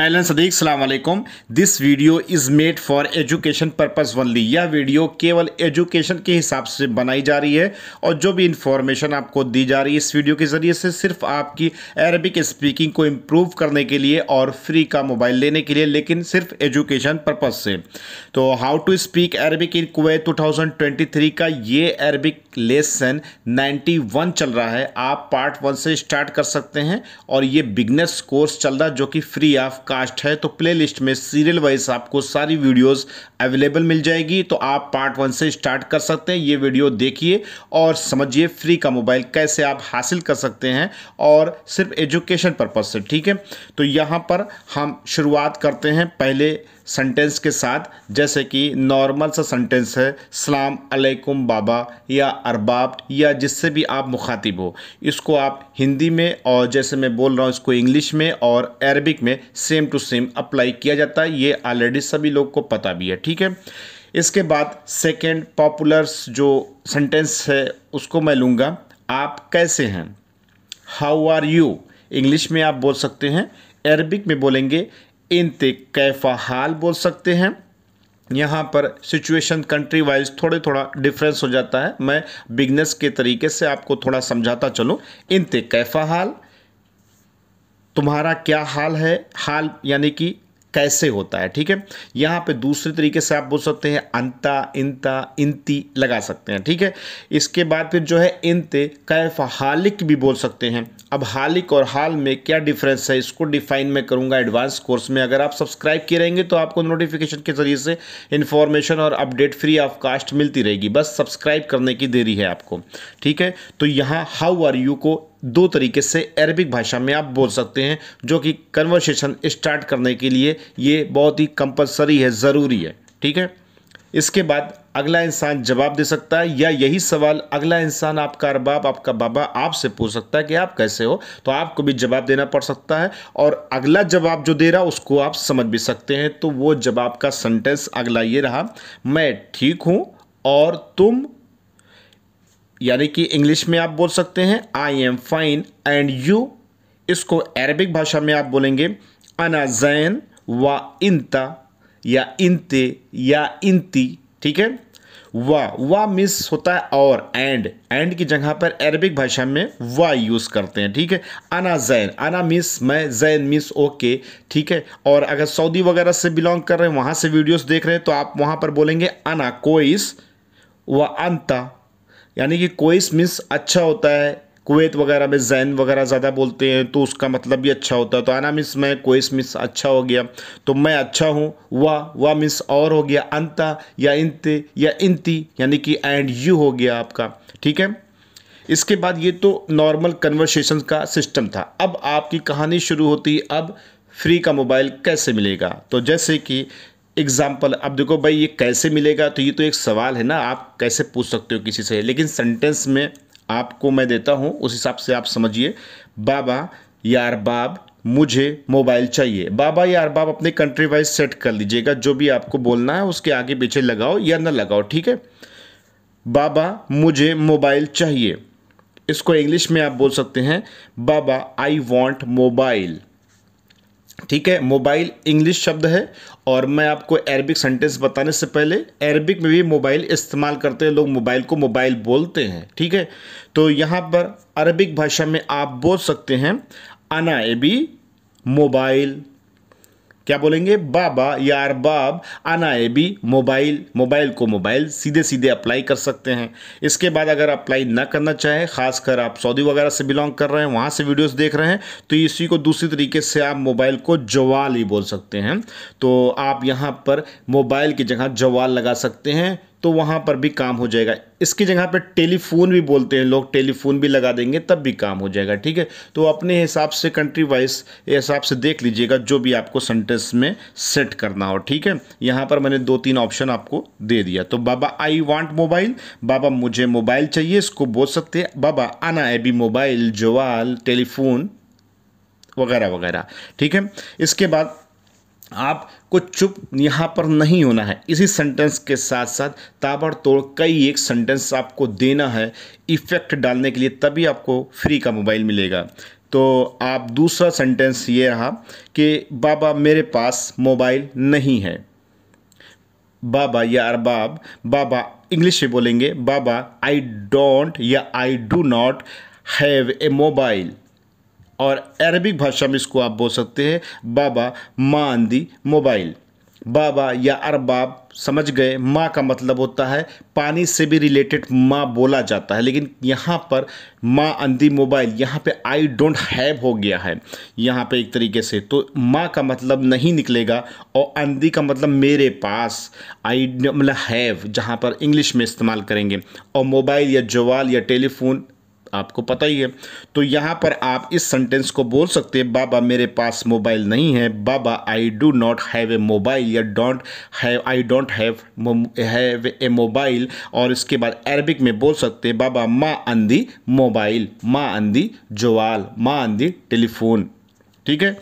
Elon Sadiq सलाम वालेकुम। This video is made for education purpose only. यह वीडियो केवल एजुकेशन के हिसाब से बनाई जा रही है और जो भी इंफॉर्मेशन आपको दी जा रही है इस वीडियो के ज़रिए से सिर्फ आपकी अरबिक स्पीकिंग को इम्प्रूव करने के लिए और फ्री का मोबाइल लेने के लिए, लेकिन सिर्फ एजुकेशन पर्पस से। तो how to speak Arabic in Kuwait 2023 का ये अरबिक लेसन 91 चल रहा है। आप पार्ट 1 से स्टार्ट कर सकते हैं और ये बिगनर्स कोर्स चल रहा है जो कि फ्री ऑफ कास्ट है। तो प्लेलिस्ट में सीरियल वाइज आपको सारी वीडियोस अवेलेबल मिल जाएगी, तो आप पार्ट 1 से स्टार्ट कर सकते हैं। ये वीडियो देखिए और समझिए फ्री का मोबाइल कैसे आप हासिल कर सकते हैं और सिर्फ एजुकेशन पर्पज से। ठीक है, तो यहाँ पर हम शुरुआत करते हैं पहले सेंटेंस के साथ, जैसे कि नॉर्मल सा सेंटेंस है सलाम अलैकुम बाबा या अरबाब या जिससे भी आप मुखातिब हो। इसको आप हिंदी में और जैसे मैं बोल रहा हूँ इसको इंग्लिश में और अरबिक में सेम टू सेम अप्लाई किया जाता है। ये ऑलरेडी सभी लोग को पता भी है। ठीक है, इसके बाद सेकेंड पॉपुलर जो सेंटेंस है उसको मैं लूँगा, आप कैसे हैं, हाउ आर यू। इंग्लिश में आप बोल सकते हैं, अरबिक में बोलेंगे इंते कैफा हाल बोल सकते हैं। यहाँ पर सिचुएशन कंट्री वाइज थोड़ा डिफरेंस हो जाता है। मैं बिगनेस के तरीके से आपको थोड़ा समझाता चलूँ। इंते कैफा हाल, तुम्हारा क्या हाल है, हाल यानी कि कैसे होता है। ठीक है, यहाँ पे दूसरे तरीके से आप बोल सकते हैं अंता इंता इंती लगा सकते हैं। ठीक है, इसके बाद फिर जो है इंते कैफ हालिक भी बोल सकते हैं। अब हालिक और हाल में क्या डिफरेंस है इसको डिफाइन मैं करूँगा एडवांस कोर्स में। अगर आप सब्सक्राइब किए रहेंगे तो आपको नोटिफिकेशन के ज़रिए से इन्फॉर्मेशन और अपडेट फ्री ऑफ कास्ट मिलती रहेगी, बस सब्सक्राइब करने की देरी है आपको। ठीक है, तो यहाँ हाउ आर यू को दो तरीके से अरबिक भाषा में आप बोल सकते हैं, जो कि कन्वर्सेशन स्टार्ट करने के लिए ये बहुत ही कंपलसरी है, ज़रूरी है। ठीक है, इसके बाद अगला इंसान जवाब दे सकता है या यही सवाल अगला इंसान आपका अरबाब आपका बाबा आपसे पूछ सकता है कि आप कैसे हो, तो आपको भी जवाब देना पड़ सकता है और अगला जवाब जो दे रहा उसको आप समझ भी सकते हैं। तो वो जवाब का सेंटेंस अगला ये रहा, मैं ठीक हूँ और तुम, यानी कि इंग्लिश में आप बोल सकते हैं I am fine and you. इसको अरबिक भाषा में आप बोलेंगे अना जैन व इंता या इंते या इंती। ठीक है, वाह मिस होता है और एंड की जगह पर अरबिक भाषा में वाह यूज़ करते हैं। ठीक है, अना जैन, अना मिस मैं, जैन मिस ओके। ठीक है, और अगर सऊदी वगैरह से बिलोंग कर रहे हैं, वहाँ से वीडियोस देख रहे हैं, तो आप वहाँ पर बोलेंगे अना कोइस व अंता, यानी कि कोइस मीन्स अच्छा होता है। कुवैत वगैरह में जैन वगैरह ज़्यादा बोलते हैं तो उसका मतलब भी अच्छा होता है। तो आना मिस मैं, कोइस मिस अच्छा हो गया, तो मैं अच्छा हूँ। वाह मिस और हो गया, अंता या इंते या इंती यानी कि एंड यू हो गया आपका। ठीक है, इसके बाद ये तो नॉर्मल कन्वर्सेशन का सिस्टम था। अब आपकी कहानी शुरू होती है, अब फ्री का मोबाइल कैसे मिलेगा। तो जैसे कि एग्जाम्पल, अब देखो भाई ये कैसे मिलेगा, तो ये तो एक सवाल है ना, आप कैसे पूछ सकते हो किसी से, लेकिन सेंटेंस में आपको मैं देता हूँ उस हिसाब से आप समझिए। बाबा या अरबाब मुझे मोबाइल चाहिए। बाबा या अरबाब अपने कंट्री वाइज सेट कर लीजिएगा, जो भी आपको बोलना है उसके आगे पीछे लगाओ या न लगाओ। ठीक है, बाबा मुझे मोबाइल चाहिए, इसको इंग्लिश में आप बोल सकते हैं बाबा आई वॉन्ट मोबाइल। ठीक है, मोबाइल इंग्लिश शब्द है और मैं आपको अरबिक सेंटेंस बताने से पहले, अरबिक में भी मोबाइल इस्तेमाल करते हैं लोग, मोबाइल को मोबाइल बोलते हैं। ठीक है, तो यहाँ पर अरबिक भाषा में आप बोल सकते हैं अना एबी मोबाइल। क्या बोलेंगे, बाबा या अरबाब अना एबी मोबाइल। मोबाइल को मोबाइल सीधे सीधे अप्लाई कर सकते हैं। इसके बाद अगर अप्लाई ना करना चाहें, खासकर आप सऊदी वगैरह से बिलोंग कर रहे हैं, वहाँ से वीडियोस देख रहे हैं, तो इसी को दूसरी तरीके से आप मोबाइल को जवाल ही बोल सकते हैं। तो आप यहाँ पर मोबाइल की जगह जवाल लगा सकते हैं, तो वहाँ पर भी काम हो जाएगा। इसकी जगह पर टेलीफोन भी बोलते हैं लोग, टेलीफोन भी लगा देंगे तब भी काम हो जाएगा। ठीक है, तो अपने हिसाब से कंट्री वाइज हिसाब से देख लीजिएगा जो भी आपको सेंटेंस में सेट करना हो। ठीक है, यहाँ पर मैंने 2-3 ऑप्शन आपको दे दिया। तो बाबा आई वांट मोबाइल, बाबा मुझे मोबाइल चाहिए, इसको बोल सकते हैं बाबा अना एबी मोबाइल, जवाल, टेलीफोन वगैरह वगैरह। ठीक है, इसके बाद आपको चुप यहाँ पर नहीं होना है, इसी सेंटेंस के साथ साथ ताबड़तोड़ कई एक सेंटेंस आपको देना है इफेक्ट डालने के लिए, तभी आपको फ्री का मोबाइल मिलेगा। तो आप दूसरा सेंटेंस ये रहा कि बाबा मेरे पास मोबाइल नहीं है। बाबा या अरबाब, बाबा इंग्लिश में बोलेंगे बाबा आई डोंट या आई do not have a mobile, और अरबिक भाषा में इसको आप बोल सकते हैं बाबा माँ अंदी मोबाइल। बाबा या अरबाब समझ गए, माँ का मतलब होता है पानी से भी रिलेटेड माँ बोला जाता है, लेकिन यहाँ पर माँ अंधी मोबाइल, यहाँ पे आई डोंट हैव हो गया है यहाँ पे एक तरीके से, तो माँ का मतलब नहीं निकलेगा और अंधी का मतलब मेरे पास, आई मतलब हैव जहाँ पर इंग्लिश में इस्तेमाल करेंगे, और मोबाइल या जवाल या टेलीफोन आपको पता ही है। तो यहाँ पर आप इस सेंटेंस को बोल सकते हैं बाबा मेरे पास मोबाइल नहीं है, बाबा I do not have a mobile या I don't have a mobile, और इसके बाद अरबिक में बोल सकते हैं बाबा माँ अंधी मोबाइल, माँ अंधी जवाल, माँ अंधी टेलीफोन। ठीक है,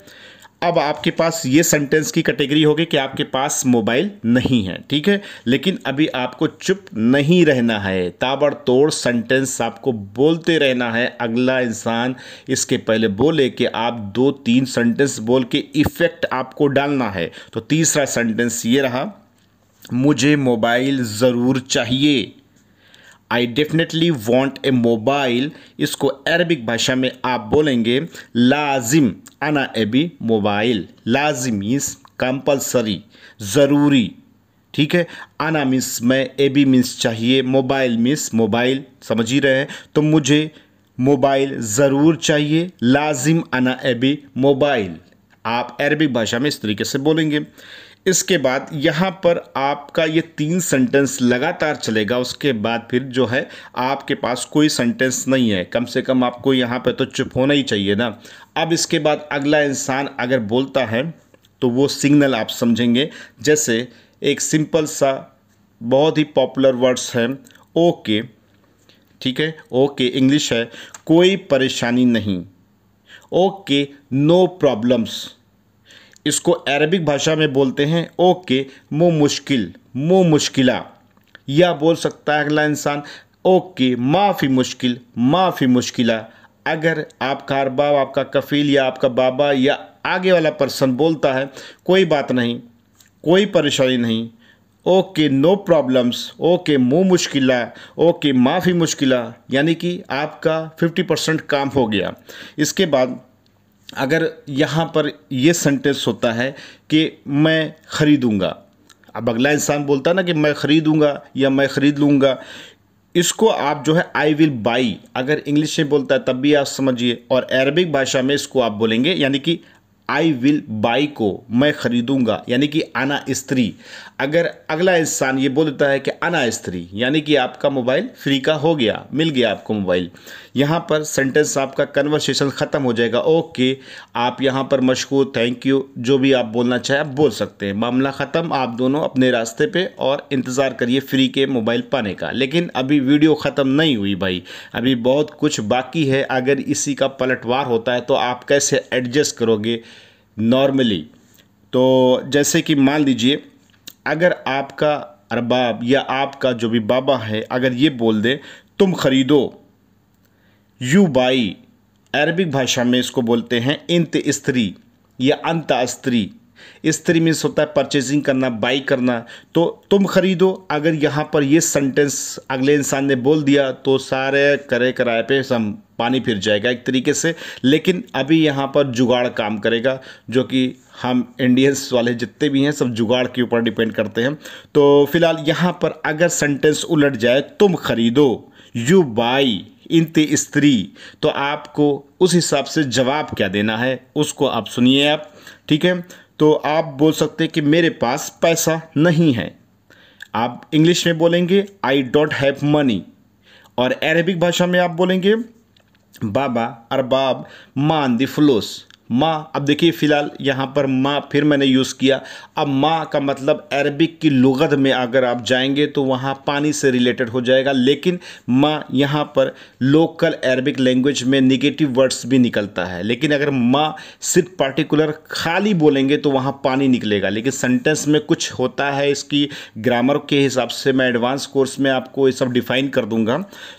अब आपके पास ये सेंटेंस की कैटेगरी होगी कि आपके पास मोबाइल नहीं है। ठीक है, लेकिन अभी आपको चुप नहीं रहना है, ताबड़तोड़ सेंटेंस आपको बोलते रहना है। अगला इंसान इसके पहले बोले कि आप 2-3 सेंटेंस बोल के इफ़ेक्ट आपको डालना है। तो तीसरा सेंटेंस ये रहा, मुझे मोबाइल ज़रूर चाहिए। I definitely want A mobile, इसको अरबिक भाषा में आप बोलेंगे लाजिम अना एबी मोबाइल। लाजिम मीन्स कंपल्सरी, ज़रूरी। ठीक है, अना मीन्स मैं, एबी मीन्स चाहिए, मोबाइल मीन्स मोबाइल, समझ ही रहे हैं। तो मुझे मोबाइल ज़रूर चाहिए, लाजिम अना एबी मोबाइल, आप अरबिक भाषा में इस तरीके से बोलेंगे। इसके बाद यहाँ पर आपका ये 3 सेंटेंस लगातार चलेगा, उसके बाद फिर जो है आपके पास कोई सेंटेंस नहीं है। कम से कम आपको यहाँ पे तो चुप होना ही चाहिए ना। अब इसके बाद अगला इंसान अगर बोलता है तो वो सिग्नल आप समझेंगे। जैसे एक सिंपल सा बहुत ही पॉपुलर वर्ड्स है ओके। ठीक है, ओके इंग्लिश है कोई परेशानी नहीं, ओके नो प्रॉब्लम्स। इसको अरबिक भाषा में बोलते हैं ओके मो मुश्किला, या बोल सकता है अगला इंसान ओके माफ़ी मुश्किला। अगर आपका अरबाब, आपका कफील या आपका बाबा या आगे वाला पर्सन बोलता है कोई बात नहीं, कोई परेशानी नहीं, ओके नो प्रॉब्लम्स, ओके मो मुश्किला, ओके माफ़ी मुश्किला, यानी कि आपका 50% काम हो गया। इसके बाद अगर यहाँ पर ये सेंटेंस होता है कि मैं ख़रीदूँगा, अब अगला इंसान बोलता है ना कि मैं ख़रीदूँगा या मैं ख़रीद लूँगा, इसको आप जो है आई विल बाई, अगर इंग्लिश में बोलता है तब भी आप समझिए, और अरबिक भाषा में इसको आप बोलेंगे यानी कि आई विल बाई को मैं ख़रीदूँगा, यानी कि अना स्त्री। अगर अगला इंसान ये बोलता है कि अना स्त्री, यानी कि आपका मोबाइल फ्री का हो गया, मिल गया आपको मोबाइल, यहाँ पर सेंटेंस आपका कन्वर्सेशन ख़त्म हो जाएगा। ओके, आप यहाँ पर मशकूर, थैंक यू, जो भी आप बोलना चाहें आप बोल सकते हैं, मामला ख़त्म, आप दोनों अपने रास्ते पे और इंतज़ार करिए फ्री के मोबाइल पाने का। लेकिन अभी वीडियो ख़त्म नहीं हुई भाई, अभी बहुत कुछ बाकी है। अगर इसी का पलटवार होता है तो आप कैसे एडजस्ट करोगे नॉर्मली। तो जैसे कि मान लीजिए अगर आपका अरबाब या आपका जो भी बाबा है अगर ये बोल दे तुम खरीदो, यू बाई, अरबिक भाषा में इसको बोलते हैं इंत स्त्री या अंत स्त्री। स्त्री मीन्स होता है परचेजिंग करना, बाई करना। तो तुम खरीदो, अगर यहाँ पर ये सेंटेंस अगले इंसान ने बोल दिया तो सारे करे कराए पे सब पानी फिर जाएगा एक तरीके से। लेकिन अभी यहाँ पर जुगाड़ काम करेगा, जो कि हम इंडियंस वाले जितने भी हैं सब जुगाड़ के ऊपर डिपेंड करते हैं। तो फिलहाल यहाँ पर अगर सेंटेंस उलट जाए तुम खरीदो, यू बाई इंत स्त्री, तो आपको उस हिसाब से जवाब क्या देना है उसको आप सुनिए आप। ठीक है, तो आप बोल सकते हैं कि मेरे पास पैसा नहीं है, आप इंग्लिश में बोलेंगे आई डोंट हैव मनी, और अरबिक भाषा में आप बोलेंगे बाबा अरबाब मान द फ्लूस, माँ। अब देखिए फ़िलहाल यहाँ पर माँ फिर मैंने यूज़ किया। अब माँ का मतलब अरबिक की लुग़त में अगर आप जाएंगे तो वहाँ पानी से रिलेटेड हो जाएगा, लेकिन माँ यहाँ पर लोकल अरबिक लैंग्वेज में निगेटिव वर्ड्स भी निकलता है। लेकिन अगर माँ सिर्फ पार्टिकुलर खाली बोलेंगे तो वहाँ पानी निकलेगा। लेकिन सेंटेंस में कुछ होता है, इसकी ग्रामर के हिसाब से मैं एडवांस कोर्स में आपको ये सब डिफ़ाइन कर दूंगा,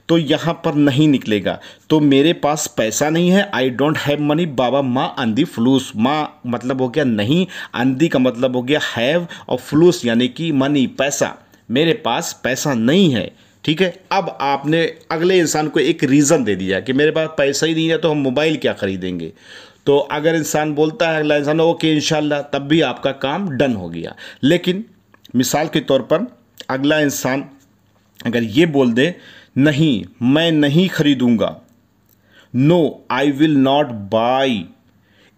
तो यहाँ पर नहीं निकलेगा। तो मेरे पास पैसा नहीं है, आई डोंट हैव मनी बाबा माँ अंधी फ्लूस। माँ मतलब हो गया नहीं, अंधी का मतलब हो गया हैव, और फ्लूस यानी कि मनी पैसा। मेरे पास पैसा नहीं है, ठीक है। अब आपने अगले इंसान को एक रीज़न दे दिया कि मेरे पास पैसा ही नहीं है तो हम मोबाइल क्या खरीदेंगे। तो अगर इंसान बोलता है अगला इंसान ओके इंशाल्लाह, तब भी आपका काम डन हो गया। लेकिन मिसाल के तौर पर अगला इंसान अगर ये बोल दे नहीं मैं नहीं खरीदूंगा, no I will not buy,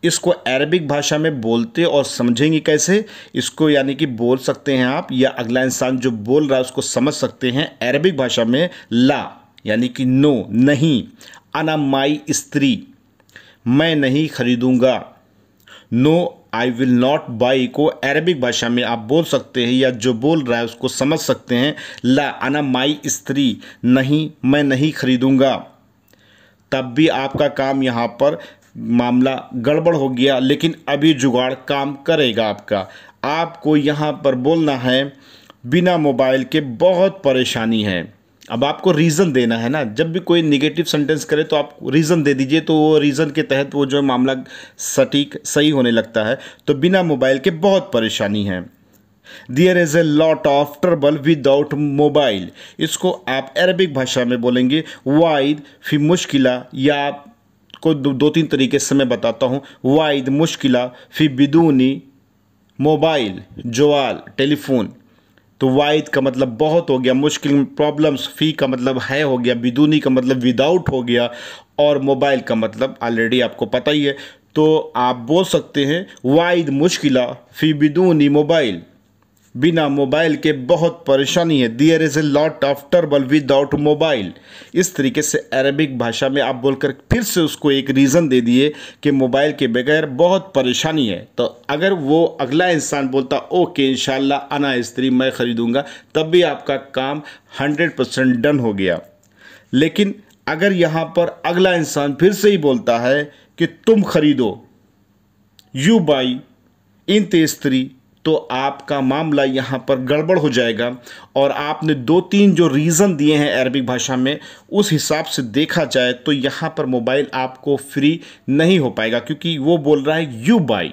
इसको अरबिक भाषा में बोलते और समझेंगे कैसे इसको, यानी कि बोल सकते हैं आप या अगला इंसान जो बोल रहा है उसको समझ सकते हैं अरबिक भाषा में। ला यानी कि नो नहीं, अना माई स्त्री, मैं नहीं खरीदूंगा। No I will not buy को अरबिक भाषा में आप बोल सकते हैं या जो बोल रहा है उसको समझ सकते हैं। ला अना माई स्त्री, नहीं मैं नहीं खरीदूंगा। तब भी आपका काम यहाँ पर मामला गड़बड़ हो गया, लेकिन अभी जुगाड़ काम करेगा आपका। आपको यहाँ पर बोलना है बिना मोबाइल के बहुत परेशानी है। अब आपको रीज़न देना है ना, जब भी कोई निगेटिव सेंटेंस करे तो आप रीज़न दे दीजिए, तो वो रीज़न के तहत वो जो मामला सटीक सही होने लगता है। तो बिना मोबाइल के बहुत परेशानी है। There is a lot of trouble without mobile, इसको आप अरबिक भाषा में बोलेंगे वाइद फी मुश्किला, या आपको दो तीन तरीके से मैं बताता हूँ। वाइद मुश्किला फी बिदूनी मोबाइल जवाल टेलीफोन। तो वाइद का मतलब बहुत हो गया, मुश्किल प्रॉब्लम्स, फ़ी का मतलब है हो गया, बिदूनी का मतलब विदाउट हो गया, और मोबाइल का मतलब ऑलरेडी आपको पता ही है। तो आप बोल सकते हैं वाइद मुश्किला फ़ी बिदूनी मोबाइल, बिना मोबाइल के बहुत परेशानी है। There is a lot of trouble without mobile. इस तरीके से अरबिक भाषा में आप बोलकर फिर से उसको एक रीज़न दे दिए कि मोबाइल के बगैर बहुत परेशानी है। तो अगर वो अगला इंसान बोलता ओके इंशाल्लाह अना स्त्री मैं ख़रीदूँगा, तब भी आपका काम 100% डन हो गया। लेकिन अगर यहाँ पर अगला इंसान फिर से ही बोलता है कि तुम खरीदो, यू बाई इंत स्त्री, तो आपका मामला यहाँ पर गड़बड़ हो जाएगा। और आपने दो तीन जो रीज़न दिए हैं अरबिक भाषा में, उस हिसाब से देखा जाए तो यहाँ पर मोबाइल आपको फ्री नहीं हो पाएगा, क्योंकि वो बोल रहा है यू बाई।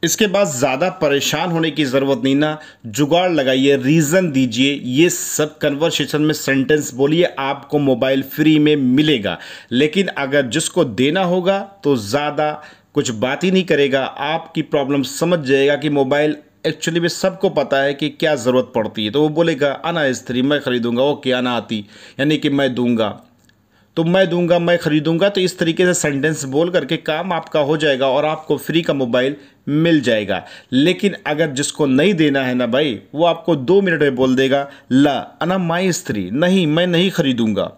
इसके बाद ज़्यादा परेशान होने की ज़रूरत नहीं ना, जुगाड़ लगाइए, रीज़न दीजिए, ये सब कन्वर्सेशन में सेंटेंस बोलिए, आपको मोबाइल फ्री में मिलेगा। लेकिन अगर जिसको देना होगा तो ज़्यादा कुछ बात ही नहीं करेगा, आपकी प्रॉब्लम समझ जाएगा कि मोबाइल एक्चुअली में सबको पता है कि क्या ज़रूरत पड़ती है। तो वो बोलेगा अना स्त्री मैं ख़रीदूँगा, ओके अना आती यानी कि मैं दूंगा, तो मैं दूंगा मैं ख़रीदूँगा। तो इस तरीके से सेंटेंस बोल करके काम आपका हो जाएगा और आपको फ्री का मोबाइल मिल जाएगा। लेकिन अगर जिसको नहीं देना है ना भाई, वो आपको 2 मिनट में बोल देगा ला अना माई स्त्री, नहीं मैं नहीं खरीदूँगा।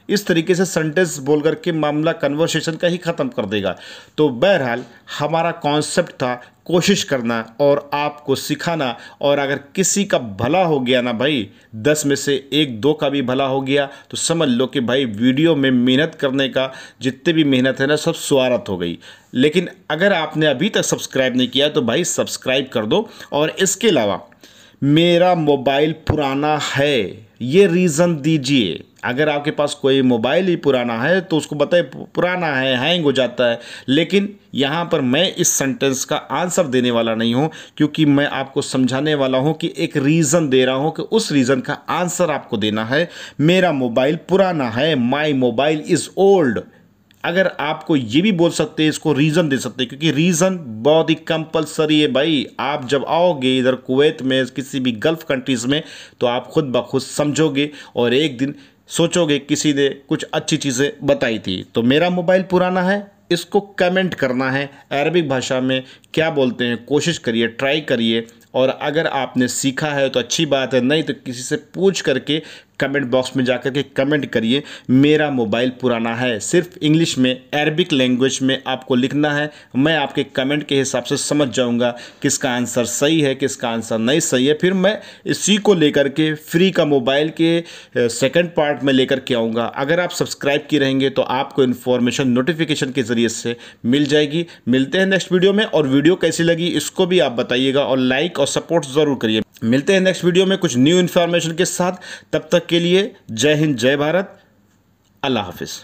इस तरीके से सेंटेंस बोल करके मामला कन्वर्सेशन का ही ख़त्म कर देगा। तो बहरहाल हमारा कॉन्सेप्ट था कोशिश करना और आपको सिखाना, और अगर किसी का भला हो गया ना भाई, 10 में से 1-2 का भी भला हो गया, तो समझ लो कि भाई वीडियो में मेहनत करने का जितने भी मेहनत है ना सब स्वार्थ हो गई। लेकिन अगर आपने अभी तक सब्सक्राइब नहीं किया तो भाई सब्सक्राइब कर दो। और इसके अलावा मेरा मोबाइल पुराना है, ये रीज़न दीजिए। अगर आपके पास कोई मोबाइल ही पुराना है तो उसको बताए पुराना है, हैंग हो जाता है। लेकिन यहाँ पर मैं इस सेंटेंस का आंसर देने वाला नहीं हूँ, क्योंकि मैं आपको समझाने वाला हूँ कि एक रीज़न दे रहा हूँ कि उस रीज़न का आंसर आपको देना है। मेरा मोबाइल पुराना है, माई मोबाइल इज़ ओल्ड। अगर आपको ये भी बोल सकते हैं, इसको रीज़न दे सकते हैं, क्योंकि रीज़न बहुत ही कंपलसरी है भाई। आप जब आओगे इधर कुवैत में, किसी भी गल्फ़ कंट्रीज़ में, तो आप खुद ब खुद समझोगे और एक दिन सोचोगे किसी ने कुछ अच्छी चीज़ें बताई थी। तो मेरा मोबाइल पुराना है, इसको कमेंट करना है अरबिक भाषा में क्या बोलते हैं, कोशिश करिए, ट्राई करिए। और अगर आपने सीखा है तो अच्छी बात है, नहीं तो किसी से पूछ करके कमेंट बॉक्स में जाकर के कमेंट करिए मेरा मोबाइल पुराना है। सिर्फ इंग्लिश में, अरबिक लैंग्वेज में आपको लिखना है। मैं आपके कमेंट के हिसाब से समझ जाऊंगा किसका आंसर सही है, किसका आंसर नहीं सही है। फिर मैं इसी को लेकर के फ्री का मोबाइल के सेकंड पार्ट में लेकर के आऊँगा। अगर आप सब्सक्राइब किए रहेंगे तो आपको इन्फॉर्मेशन नोटिफिकेशन के ज़रिए से मिल जाएगी। मिलते हैं नेक्स्ट वीडियो में, और वीडियो कैसी लगी इसको भी आप बताइएगा और लाइक और सपोर्ट ज़रूर करिए। मिलते हैं नेक्स्ट वीडियो में कुछ न्यू इन्फॉर्मेशन के साथ। तब तक के लिए जय हिंद, जय भारत, अल्लाह हाफिज़।